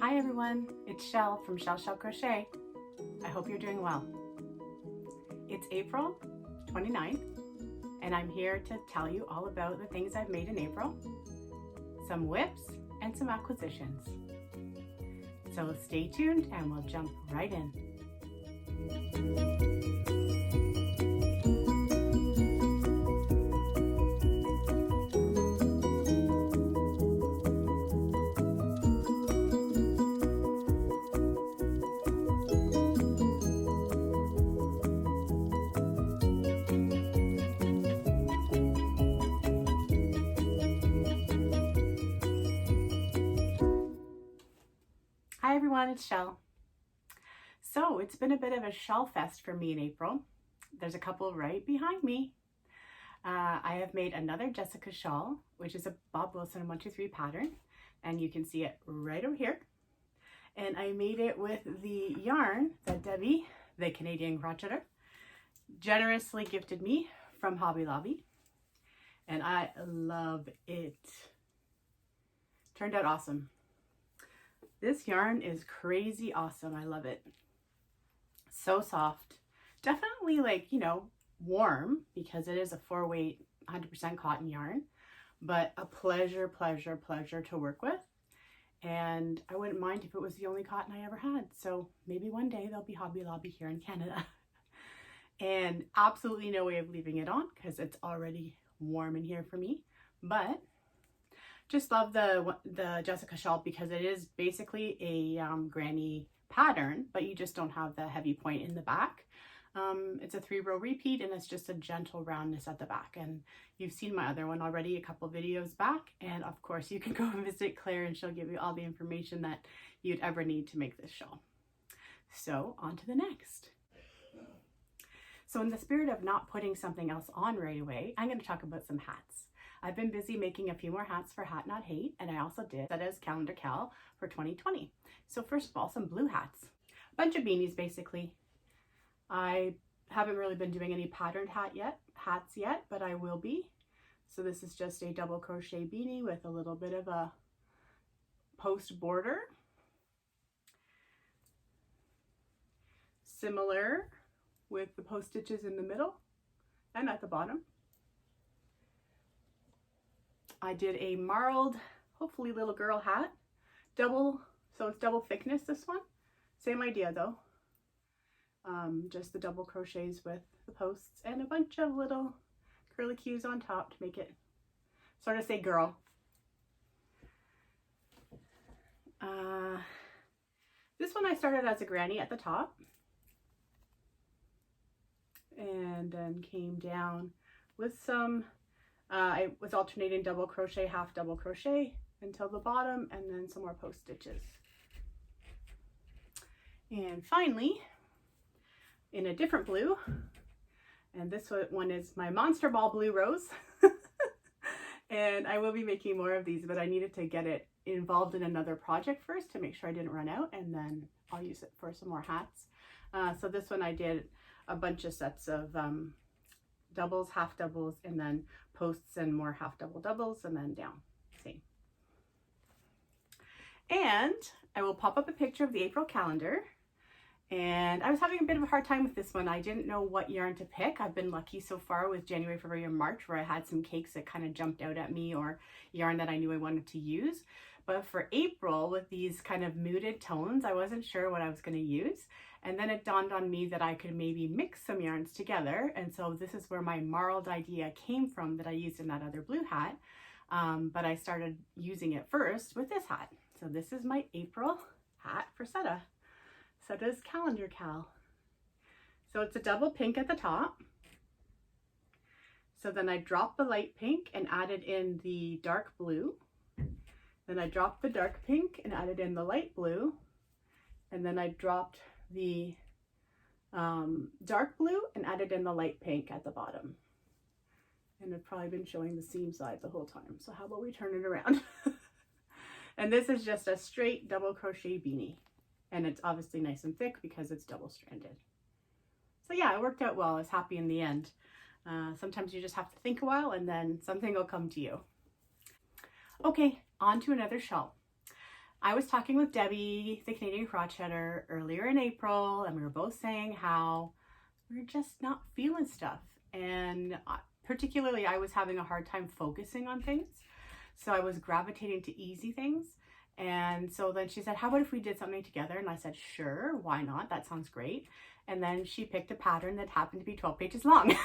Hi everyone, it's Chelle from Shell Crochet. I hope you're doing well. It's April 29th and I'm here to tell you all about the things I've made in April, some whips and some acquisitions. So stay tuned and we'll jump right in. Hi everyone, it's Chelle. So it's been a bit of a shawl fest for me in April. There's a couple right behind me. I have made another Jessica shawl, which is a Bob Wilson 123 pattern, and you can see it right over here. And I made it with the yarn that Debbie, the Canadian crocheter, generously gifted me from Hobby Lobby, and I love it. Turned out awesome. This yarn is crazy awesome. I love it. So soft. Definitely like, you know, warm because it is a 4-weight 100% cotton yarn, but a pleasure to work with. And I wouldn't mind if it was the only cotton I ever had. So maybe one day there'll be Hobby Lobby here in Canada. And absolutely no way of leaving it on because it's already warm in here for me. But just love the Jessica shawl because it is basically a granny pattern, but you just don't have the heavy point in the back. It's a 3-row repeat and it's just a gentle roundness at the back. And you've seen my other one already a couple videos back. And of course you can go and visit Claire and she'll give you all the information that you'd ever need to make this shawl. So on to the next. So in the spirit of not putting something else on right away, I'm going to talk about some hats. I've been busy making a few more hats for Hat Not Hate, and I also did that as calendar cal for 2020. So first of all, some blue hats. A bunch of beanies basically. I haven't really been doing any patterned hats yet, but I will be. So this is just a double crochet beanie with a little bit of a post border. Similar with the post stitches in the middle and at the bottom. I did a marled, hopefully little girl hat, so it's double thickness this one. Same idea though. Just the double crochets with the posts and a bunch of little curlicues on top to make it sort of say girl. This one I started as a granny at the top and then came down with some I was alternating double crochet, half double crochet until the bottom, and then some more post stitches. And finally, in a different blue, and this one is my Monster Ball Blue Rose. And I will be making more of these, but I needed to get it involved in another project first to make sure I didn't run out, and then I'll use it for some more hats. So this one I did a bunch of sets of doubles, half doubles, and then posts and more half double doubles, and then down, same. And I will pop up a picture of the April calendar. And I was having a bit of a hard time with this one. I didn't know what yarn to pick. I've been lucky so far with January, February, and March where I had some cakes that kind of jumped out at me or yarn that I knew I wanted to use. But for April, with these kind of muted tones, I wasn't sure what I was going to use. And then it dawned on me that I could maybe mix some yarns together. And so this is where my marled idea came from that I used in that other blue hat. But I started using it first with this hat. So this is my April hat for Sedona. Seda's calendar cal. So it's a double pink at the top. So then I dropped the light pink and added in the dark blue. Then I dropped the dark pink and added in the light blue. And then I dropped the dark blue and added in the light pink at the bottom. And I've probably been showing the seam side the whole time. So how about we turn it around? And this is just a straight double crochet beanie. And it's obviously nice and thick because it's double stranded. So yeah, it worked out well. I was happy in the end. Sometimes you just have to think a while and then something will come to you. Okay, on to another shawl. I was talking with Debbie, the Canadian crocheter, earlier in April, and we were both saying how we're just not feeling stuff. And particularly, I was having a hard time focusing on things. So I was gravitating to easy things. And so then she said, how about if we did something together? And I said, sure, why not? That sounds great. And then she picked a pattern that happened to be 12 pages long.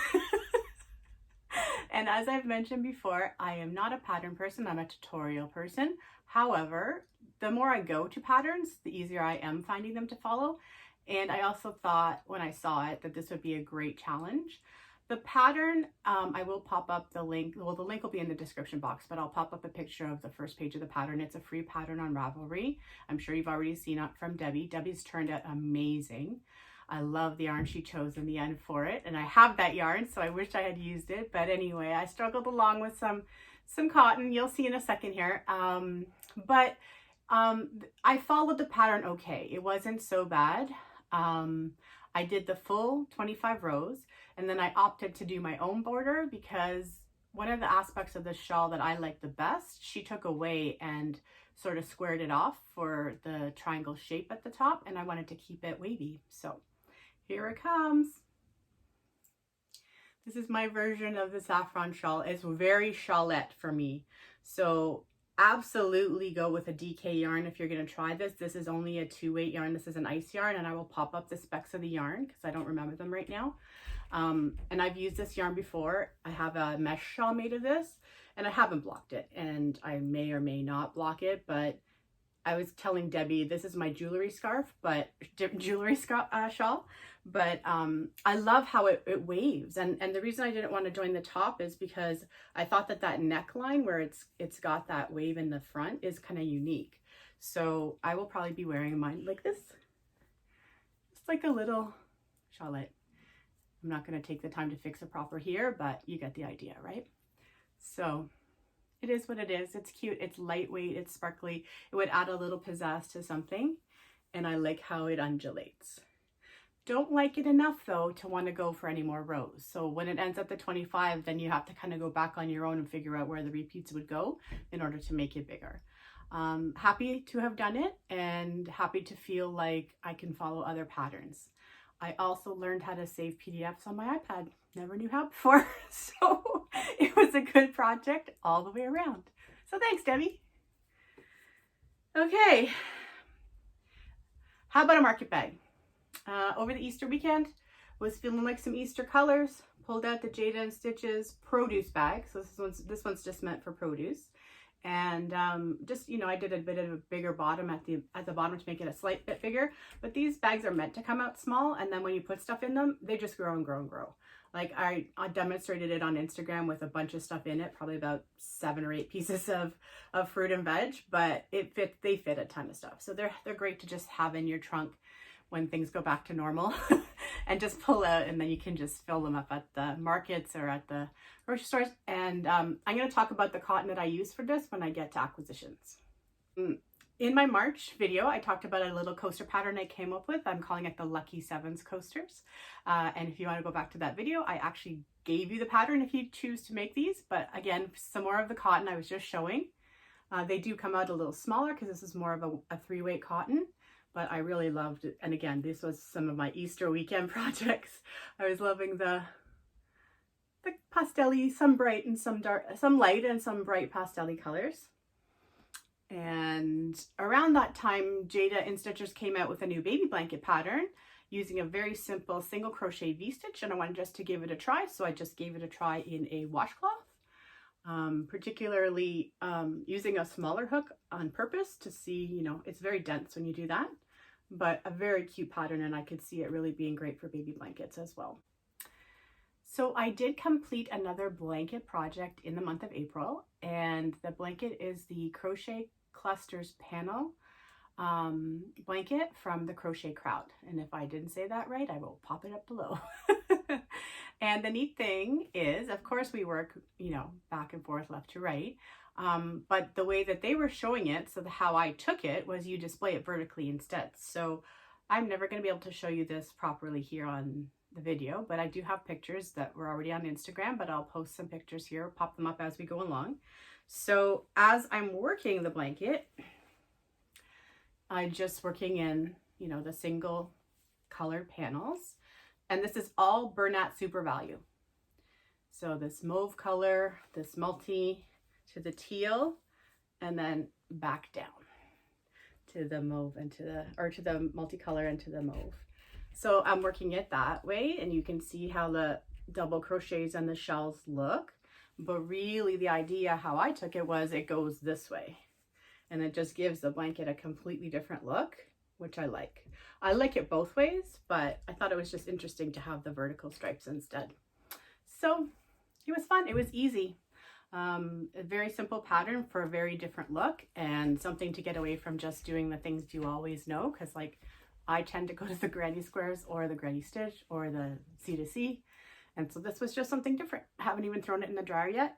And as I've mentioned before, I am not a pattern person, I'm a tutorial person. However, the more I go to patterns, the easier I am finding them to follow. And I also thought when I saw it that this would be a great challenge. The pattern, I will pop up the link. Well, the link will be in the description box, but I'll pop up a picture of the first page of the pattern. It's a free pattern on Ravelry. I'm sure you've already seen it from Debbie. Debbie's turned out amazing. I love the yarn she chose in the end for it. And I have that yarn, so I wish I had used it. But anyway, I struggled along with some cotton. You'll see in a second here. I followed the pattern okay. It wasn't so bad. I did the full 25 rows, and then I opted to do my own border because one of the aspects of the shawl that I like the best, she took away and sort of squared it off for the triangle shape at the top, and I wanted to keep it wavy. So here it comes. This is my version of the Saffron shawl. It's very shawlette for me. So absolutely go with a DK yarn if you're going to try this. This is only a 2-weight yarn. This is an ice yarn, and I will pop up the specs of the yarn because I don't remember them right now. And I've used this yarn before. I have a mesh shawl made of this, and I haven't blocked it, and I may or may not block it, but I was telling Debbie this is my jewelry scarf, but shawl, but I love how it waves, and the reason I didn't want to join the top is because I thought that neckline where it's got that wave in the front is kind of unique. So I will probably be wearing mine like this, just like a little shawlette. I'm not going to take the time to fix it proper here, but you get the idea, right? So it is what it is. It's cute. It's lightweight. It's sparkly. It would add a little pizzazz to something. And I like how it undulates. Don't like it enough though to want to go for any more rows. So when it ends at the 25, then you have to kind of go back on your own and figure out where the repeats would go in order to make it bigger. Happy to have done it and happy to feel like I can follow other patterns. I also learned how to save PDFs on my iPad. Never knew how before. So it was a good project all the way around. So thanks, Debbie. Okay. How about a market bag? Over the Easter weekend, was feeling like some Easter colors. Pulled out the Jayda InStitches produce bag. So this one's just meant for produce. And just, you know, I did a bit of a bigger bottom at the bottom to make it a slight bit bigger, but these bags are meant to come out small, and then when you put stuff in them, they just grow and grow and grow. Like I demonstrated it on Instagram with a bunch of stuff in it, probably about 7 or 8 pieces of fruit and veg, but they fit a ton of stuff. So they're great to just have in your trunk when things go back to normal and just pull out, and then you can just fill them up at the markets or at the grocery stores. And I'm going to talk about the cotton that I use for this when I get to acquisitions. In my March video, I talked about a little coaster pattern I came up with. I'm calling it the Lucky Sevens coasters. And if you want to go back to that video, I actually gave you the pattern if you choose to make these. But again, some more of the cotton I was just showing. They do come out a little smaller because this is more of a 3-weight cotton. But I really loved it. And again, this was some of my Easter weekend projects. I was loving the pastel-y, some bright and some dark, some light and some bright pastel-y colors. And around that time, Jayda InStitches came out with a new baby blanket pattern using a very simple single crochet V-stitch, and I wanted just to give it a try. So I just gave it a try in a washcloth, particularly using a smaller hook on purpose to see, you know, it's very dense when you do that, but a very cute pattern, and I could see it really being great for baby blankets as well. So I did complete another blanket project in the month of April, and the blanket is the Crochet Clusters panel blanket from the Crochet Crowd. And if I didn't say that right, I will pop it up below. And the neat thing is, of course, we work, you know, back and forth, left to right. But the way that they were showing it, so how I took it was you display it vertically instead. So I'm never going to be able to show you this properly here on the video, but I do have pictures that were already on Instagram, but I'll post some pictures here, pop them up as we go along. So as I'm working the blanket, I'm just working in, you know, the single color panels. And this is all Bernat Super Value. So this mauve color, this multi to the teal, and then back down to the mauve and to the, or to the multicolor and to the mauve. So I'm working it that way, and you can see how the double crochets and the shells look. But really the idea how I took it was it goes this way, and it just gives the blanket a completely different look, which I like. I like it both ways, but I thought it was just interesting to have the vertical stripes instead. So it was fun. It was easy. A very simple pattern for a very different look, and something to get away from just doing the things you always know, because like I tend to go to the granny squares or the granny stitch or the C2C, and so this was just something different. I haven't even thrown it in the dryer yet.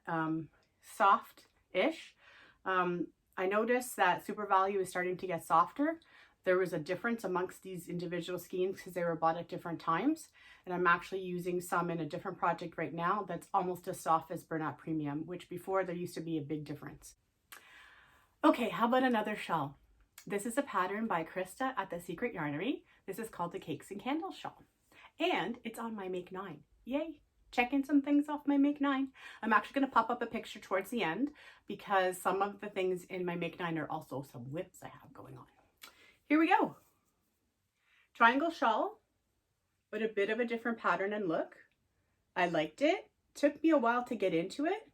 Soft-ish. I noticed that Super Value is starting to get softer. There was a difference amongst these individual skeins because they were bought at different times. And I'm actually using some in a different project right now that's almost as soft as Bernat Premium, which before there used to be a big difference. Okay, how about another shawl? This is a pattern by Christa at the Secret Yarnery. This is called the Cakes and Candles shawl. And it's on my Make 9. Yay! Checking some things off my Make 9. I'm actually going to pop up a picture towards the end because some of the things in my Make 9 are also some whips I have going on. Here we go. Triangle shawl, but a bit of a different pattern and look. I liked it. Took me a while to get into it,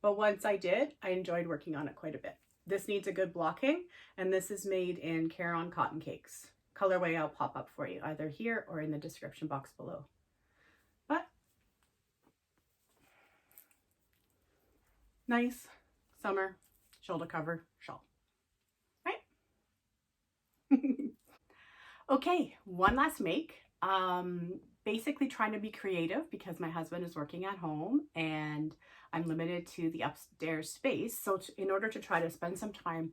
but once I did, I enjoyed working on it quite a bit. This needs a good blocking, and this is made in Caron cotton cakes. Colorway I'll pop up for you either here or in the description box below. But nice summer shoulder cover shawl. Okay, one last make. Basically trying to be creative because my husband is working at home and I'm limited to the upstairs space. So in order to try to spend some time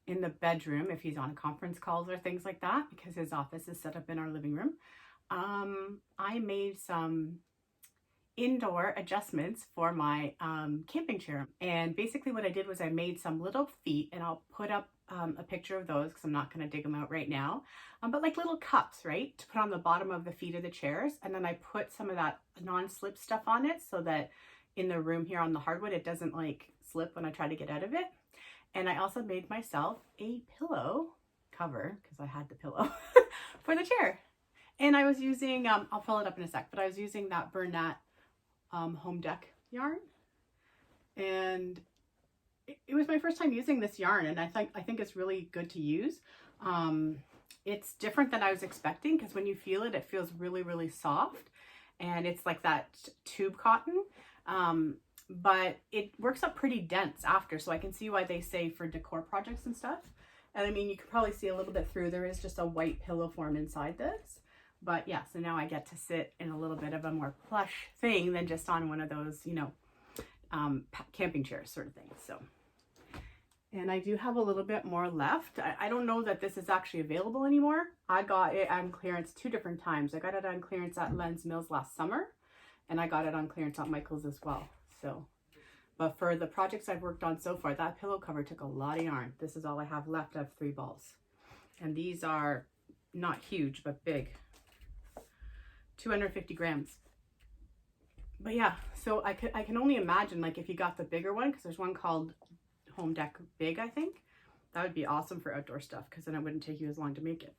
in the bedroom, if he's on conference calls or things like that, because his office is set up in our living room, I made some indoor adjustments for my camping chair. And basically what I did was I made some little feet, and I'll put up a picture of those because I'm not going to dig them out right now, but like little cups, right, to put on the bottom of the feet of the chairs. And then I put some of that non-slip stuff on it so that in the room here on the hardwood it doesn't like slip when I try to get out of it. And I also made myself a pillow cover because I had the pillow for the chair. And I was using, I'll pull it up in a sec, but I was using that Bernat home deck yarn, and it was my first time using this yarn, and I think it's really good to use. It's different than I was expecting because when you feel it, it feels really, really soft, and it's like that tube cotton, but it works up pretty dense after, so I can see why they say for decor projects and stuff. And I mean, you can probably see a little bit through. There is just a white pillow form inside this. But yeah, so now I get to sit in a little bit of a more plush thing than just on one of those, you know, camping chairs sort of thing. So, and I do have a little bit more left. I don't know that this is actually available anymore. I got it on clearance 2 different times. I got it on clearance at Len's Mills last summer, and I got it on clearance at Michael's as well. So, but for the projects I've worked on so far, that pillow cover took a lot of yarn. This is all I have left. I have 3 balls. And these are not huge, but big. 250 grams. But yeah, so I can only imagine, like, if you got the bigger one, because there's one called Home Deck Big, I think. That would be awesome for outdoor stuff, because then it wouldn't take you as long to make it.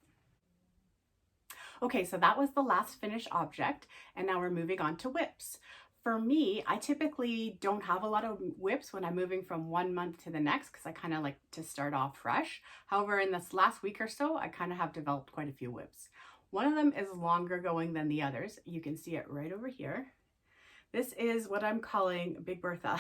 Okay, so that was the last finished object, and now we're moving on to whips. For me, I typically don't have a lot of whips when I'm moving from one month to the next because I kind of like to start off fresh. However, in this last week or so, I kind of have developed quite a few whips. One of them is longer going than the others. You can see it right over here. This is what I'm calling Big Bertha.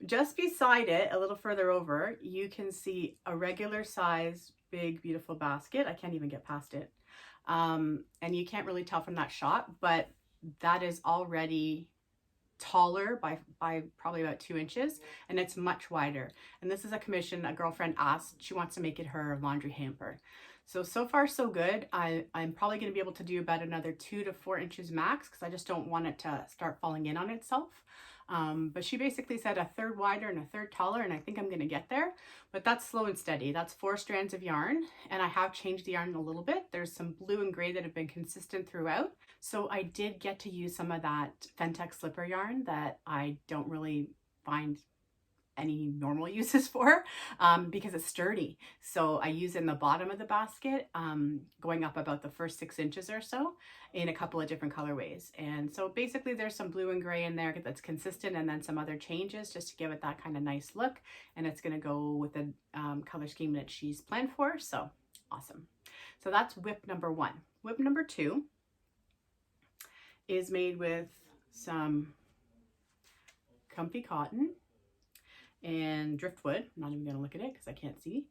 Just beside it, a little further over, you can see a regular size Big Beautiful Basket. I can't even get past it. And you can't really tell from that shot, but that is already taller by probably about 2 inches, and it's much wider. And this is a commission a girlfriend asked. She wants to make it her laundry hamper. So far so good. I'm probably going to be able to do about another 2 to 4 inches max because I just don't want it to start falling in on itself. But she basically said a third wider and a third taller, and I think I'm going to get there. But that's slow and steady. That's 4 strands of yarn, and I have changed the yarn a little bit. There's some blue and gray that have been consistent throughout. So I did get to use some of that Phentex slipper yarn that I don't really find any normal uses for, because it's sturdy. So I use it in the bottom of the basket, going up about the first 6 inches or so, in a couple of different colorways. And so basically there's some blue and gray in there that's consistent, and then some other changes just to give it that kind of nice look. And it's going to go with the color scheme that she's planned for. So awesome. So that's whip number 1. Whip number 2 is made with some comfy cotton and driftwood. I'm not even gonna look at it because I can't see.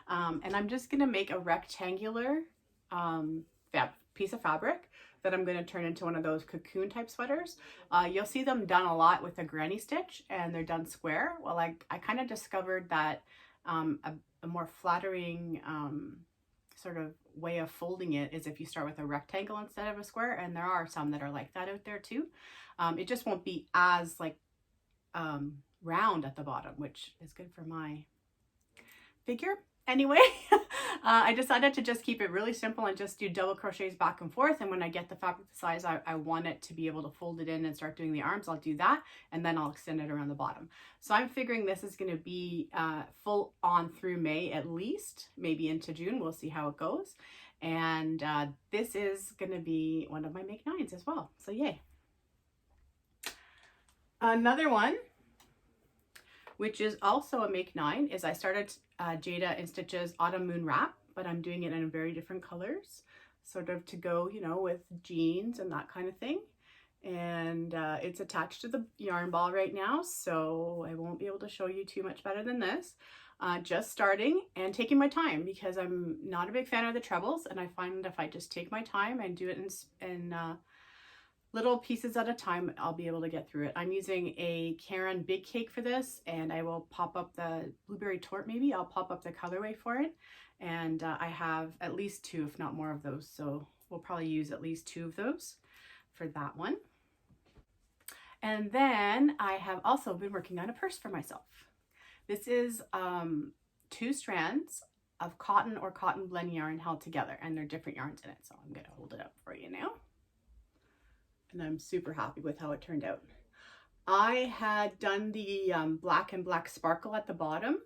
And I'm just gonna make a rectangular piece of fabric that I'm gonna turn into one of those cocoon type sweaters. You'll see them done a lot with a granny stitch, and they're done square. Well, I kind of discovered that a more flattering sort of way of folding it is if you start with a rectangle instead of a square, and there are some that are like that out there too. It just won't be as like round at the bottom, which is good for my figure. Anyway, I decided to just keep it really simple and just do double crochets back and forth. And when I get the fabric the size I want it to be able to fold it in and start doing the arms, I'll do that, and then I'll extend it around the bottom. So I'm figuring this is going to be full on through May at least, maybe into June. We'll see how it goes. And this is going to be one of my make 9s as well. So yay. Another one, which is also a make 9, is I started Jayda InStitches Autumn Moon Wrap, but I'm doing it in very different colors, sort of to go, you know, with jeans and that kind of thing. And it's attached to the yarn ball right now, so I won't be able to show you too much better than this. Just starting and taking my time, because I'm not a big fan of the trebles, and I find if I just take my time and do it in little pieces at a time, I'll be able to get through it. I'm using a Caron Big Cake for this, and I will pop up the Blueberry Torte, maybe. I'll pop up the colorway for it. And I have at least 2, if not more of those. So we'll probably use at least 2 of those for that one. And then I have also been working on a purse for myself. This is 2 strands of cotton or cotton blend yarn held together, and they're different yarns in it. So I'm gonna hold it up for you now. And I'm super happy with how it turned out. I had done the black and black sparkle at the bottom.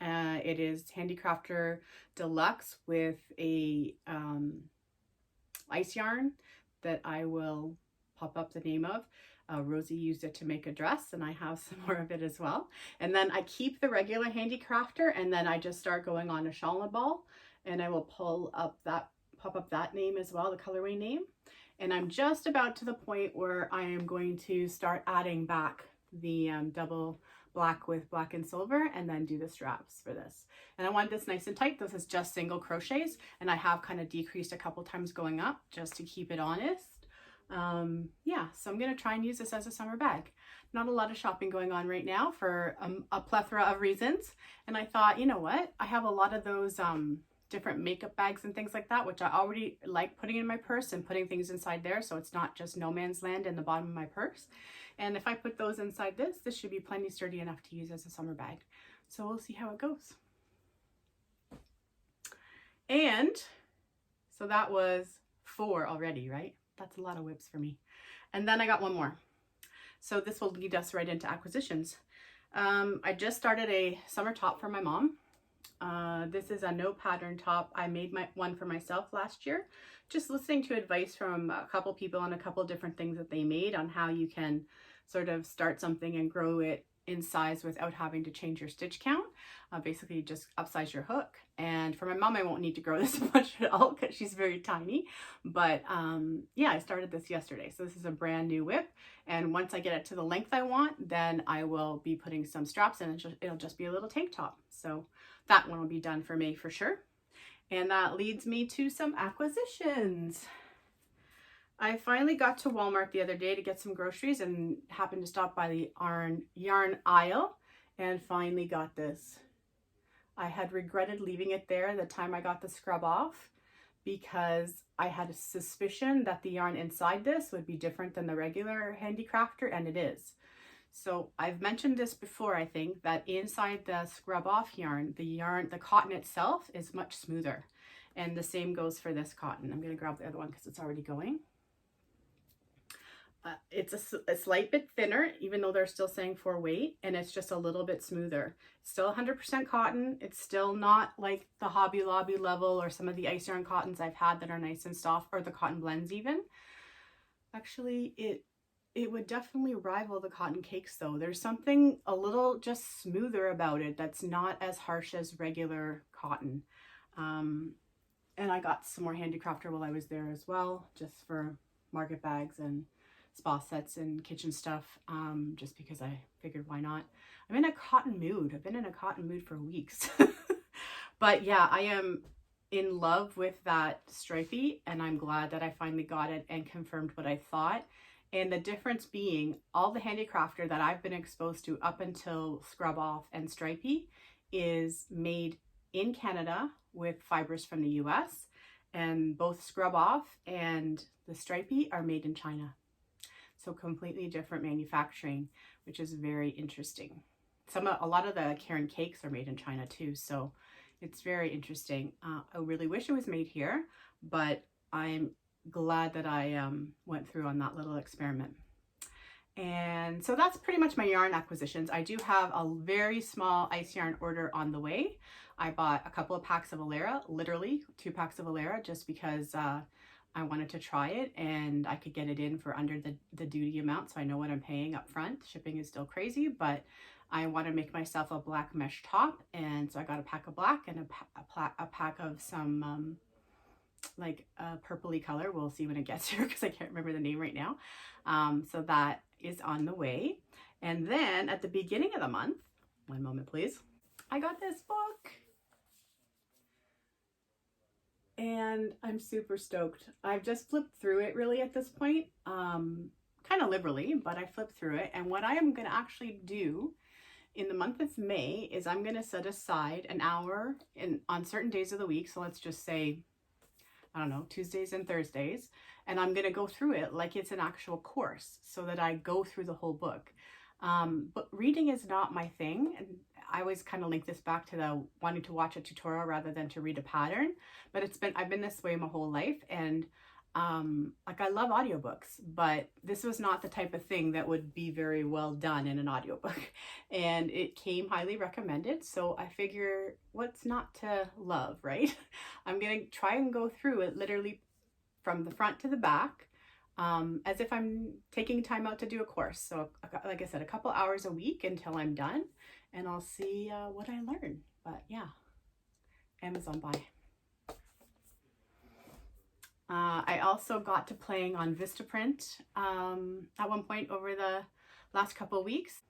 It is Handicrafter Deluxe with a ice yarn that I will pop up the name of. Rosie used it to make a dress, and I have some more of it as well. And then I keep the regular Handicrafter, and then I just start going on a shawl and ball, and I will pop up that name as well, the colorway name. And I'm just about to the point where I am going to start adding back the double black with black and silver, and then do the straps for this. And I want this nice and tight. This is just single crochets, and I have kind of decreased a couple times going up just to keep it honest. Yeah, so I'm going to try and use this as a summer bag. Not a lot of shopping going on right now for a plethora of reasons. And I thought, you know what? I have a lot of those different makeup bags and things like that, which I already like putting in my purse and putting things inside there, so it's not just no man's land in the bottom of my purse. And if I put those inside this should be plenty sturdy enough to use as a summer bag. So we'll see how it goes. And so that was 4 already, right? That's a lot of whips for me. And then I got one more. So this will lead us right into acquisitions. I just started a summer top for my mom. This is a no pattern top. I made one for myself last year, just listening to advice from a couple people on a couple different things that they made on how you can sort of start something and grow it in size without having to change your stitch count. Basically just upsize your hook. And for my mom, I won't need to grow this much at all because she's very tiny. But yeah, I started this yesterday. So this is a brand new whip. And once I get it to the length I want, then I will be putting some straps in. It'll just be a little tank top. So that one will be done for May for sure. And that leads me to some acquisitions. I finally got to Walmart the other day to get some groceries and happened to stop by the yarn aisle and finally got this. I had regretted leaving it there the time I got the scrub off because I had a suspicion that the yarn inside this would be different than the regular Handicrafter, and it is. So I've mentioned this before, I think, that inside the scrub off yarn, the cotton itself is much smoother. And the same goes for this cotton. I'm going to grab the other one because it's already going. It's a slight bit thinner, even though they're still saying 4 weight, and it's just a little bit smoother. Still 100% cotton. It's still not like the Hobby Lobby level or some of the ice yarn cottons I've had that are nice and soft, or the cotton blends even. Actually, it would definitely rival the cotton cakes though. There's something a little just smoother about it that's not as harsh as regular cotton. And I got some more handicrafter while I was there as well, just for market bags and spa sets and kitchen stuff, just because I figured why not. I'm in a cotton mood. I've been in a cotton mood for weeks. But yeah, I am in love with that stripey, and I'm glad that I finally got it and confirmed what I thought. And the difference being, all the handicrafter that I've been exposed to up until scrub off and stripey is made in Canada with fibers from the US, and both scrub off and the stripey are made in China. So completely different manufacturing, which is very interesting. A lot of the Caron cakes are made in China too, so it's very interesting. I really wish it was made here, but I'm glad that I went through on that little experiment. And so that's pretty much my yarn acquisitions. I do have a very small ice yarn order on the way. I bought a couple of packs of Alera, literally 2 packs of Alera, just because I wanted to try it and I could get it in for under the duty amount, so I know what I'm paying up front. Shipping is still crazy, but I want to make myself a black mesh top, and so I got a pack of black and a pack of some like a purpley color. We'll see when it gets here because I can't remember the name right now. So that is on the way. And then at the beginning of the month, one moment please, I got this book. And I'm super stoked. I've just flipped through it really at this point, kind of liberally, but I flipped through it. And what I am going to actually do in the month of May is I'm going to set aside an hour on certain days of the week. So let's just say, I don't know, Tuesdays and Thursdays. And I'm going to go through it like it's an actual course so that I go through the whole book. But reading is not my thing. And I always kind of link this back to the wanting to watch a tutorial rather than to read a pattern. But I've been this way my whole life. And like I love audiobooks, but this was not the type of thing that would be very well done in an audiobook. And it came highly recommended. So I figure what's not to love, right? I'm going to try and go through it literally from the front to the back, as if I'm taking time out to do a course. So like I said, a couple hours a week until I'm done, and I'll see what I learn. But yeah, Amazon buy. I also got to playing on Vistaprint at one point over the last couple of weeks.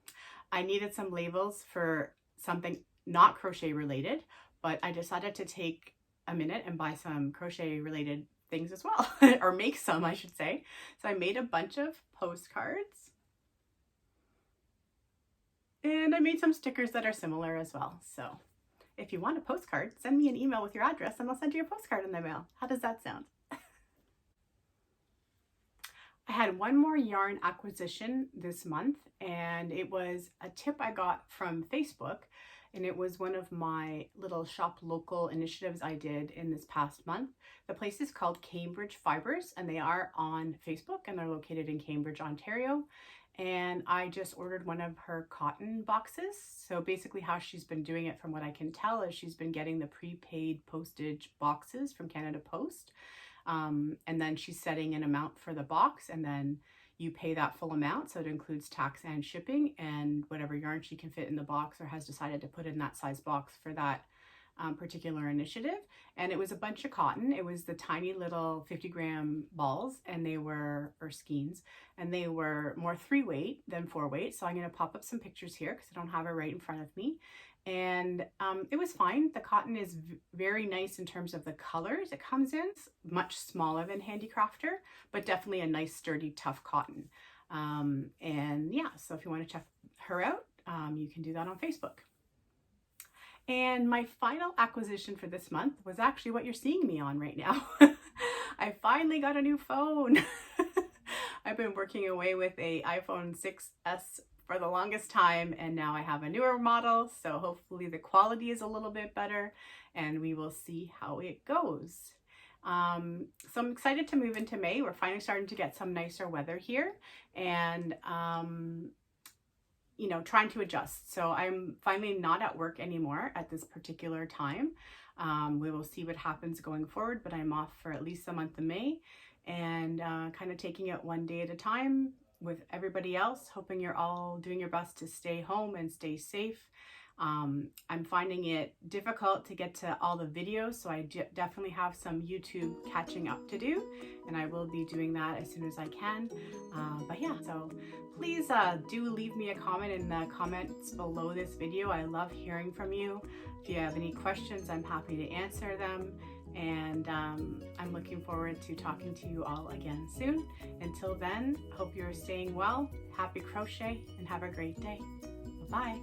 I needed some labels for something not crochet related, but I decided to take a minute and buy some crochet related things as well, or make some, I should say. So I made a bunch of postcards, and I made some stickers that are similar as well. So if you want a postcard, send me an email with your address and I'll send you a postcard in the mail. How does that sound? I had one more yarn acquisition this month, and it was a tip I got from Facebook, and it was one of my little shop local initiatives I did in this past month. The place is called Cambridge Fibers, and they are on Facebook, and they're located in Cambridge, Ontario. And I just ordered one of her cotton boxes. So basically how she's been doing it, from what I can tell, is she's been getting the prepaid postage boxes from Canada Post. And then she's setting an amount for the box, and then you pay that full amount. So it includes tax and shipping and whatever yarn she can fit in the box or has decided to put in that size box for that particular initiative. And it was a bunch of cotton. It was the tiny little 50-gram balls, and they were, or skeins, and they were more 3-weight than 4-weight. So I'm going to pop up some pictures here because I don't have it right in front of me. And it was fine. The cotton is very nice in terms of the colors it comes in. It's much smaller than Handicrafter, but definitely a nice, sturdy, tough cotton. And yeah, so if you want to check her out, you can do that on Facebook. And my final acquisition for this month was actually what you're seeing me on right now. I finally got a new phone. I've been working away with a iPhone 6s for the longest time, and now I have a newer model, so hopefully the quality is a little bit better and we will see how it goes. So I'm excited to move into May. We're finally starting to get some nicer weather here, and you know, trying to adjust. So I'm finally not at work anymore at this particular time. We will see what happens going forward, but I'm off for at least the month of May, and kind of taking it one day at a time with everybody else, hoping you're all doing your best to stay home and stay safe. I'm finding it difficult to get to all the videos, so I definitely have some YouTube catching up to do, and I will be doing that as soon as I can. But yeah, so please do leave me a comment in the comments below this video. I love hearing from you. If you have any questions, I'm happy to answer them, and I'm looking forward to talking to you all again soon. Until then, hope you're staying well, happy crochet, and have a great day. Bye-bye.